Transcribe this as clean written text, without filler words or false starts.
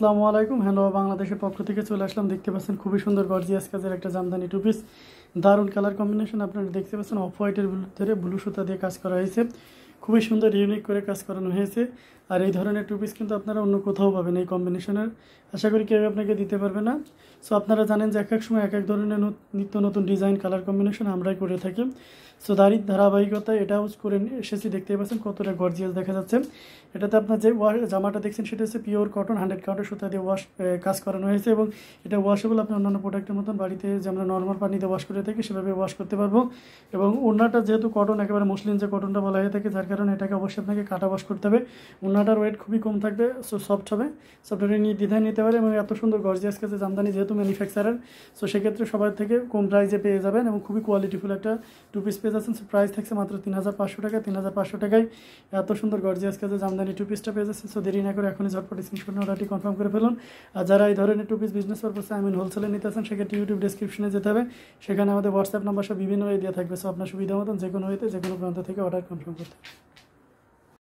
আসসালামু আলাইকুম। Handloom of বাংলাদেশের পক্ষ থেকে চলে আসলাম। দেখতে পাচ্ছেন খুবই সুন্দর গর্জিয়াস কাজের একটা জামদানি টু পিস, দারুণ কালার কম্বিনেশন। আপনারা দেখতে পাচ্ছেন অফ হোয়াইটের ভিতরে ব্লু সুতা দিয়ে কাজ করা হয়েছে, খুবই সুন্দর ইউনিক করে কাজ করানো হয়েছে। আর এই ধরনের টু পিস কিন্তু আপনারা অন্য কোথাও পাবেন এই কম্বিনেশনের, আশা করি কেউ আপনাকে দিতে পারবে না। সো আপনারা জানেন যে এক এক সময় এক এক ধরনের নিত্য নতুন ডিজাইন কালার কম্বিনেশন আমরাই করে থাকি। সো ধারাবাহিকতায় এটাও করে এসেছি। দেখতেই পাচ্ছেন কতটা গর্জিয়াস দেখা যাচ্ছে। এটাতে আপনার যে জামাটা দেখছেন সেটা হচ্ছে পিওর কটন, 100 সুতা দিয়ে কাজ করানো হয়েছে এবং এটা ওয়াশেবল। আপনি অন্যান্য প্রোডাক্টের মতন বাড়িতে যে আমরা নর্মাল পানিতে ওয়াশ করে থাকি সেভাবে ওয়াশ করতে পারবো। এবং ওড়নাটা যেহেতু কটন, একেবারে মসলিন যে কটনটা বলা হয়ে থাকে, যার কারণে এটাকে অবশ্যই আপনাকে কাটা ওয়াশ করতে হবে। ওড়নাটার ওয়েট খুবই কম থাকবে, সো সফট হবে, সফটওয়্যার নিয়ে দ্বিধায় নিতে পারে। এবং এত সুন্দর গর্জিয়াস কাছে জামদানি যেহেতু ম্যানুফ্যাকচারার, সো সেক্ষেত্রে সবার থেকে কম প্রাইসে পেয়ে যাবেন এবং খুবই কোয়ালিটিফুল একটা টু পিস পেয়ে যাচ্ছেন। সো প্রাইস থাকছে মাত্র 3500 টাকা। 3500 টাকায় এত সুন্দর গর্জিয়াস কাছে জামদানি টু পিসটা পেয়ে যাচ্ছেন। সো দেরি না করে এখনই ঝটপট স্ক্রিনশট অর্ডারটি কনফার্ম করে ফেলুন। আর যারা এই ধরনের টু পিস বিজনেস পারপাসে হোলসেলে নিতে আছেন, সেক্ষেত্রে ইউটিউব ডেসক্রিপশনে যেতে হবে, সেখানে আমাদের হোয়াটসঅ্যাপ নাম্বার সব বিভিন্ন ওয়ে দেওয়া থাকবে। সো আপনার সুবিধা মতন যে কোনো ওয়েতে যে কোনো প্রান্ত থেকে অর্ডার কনফার্ম করতে হবে।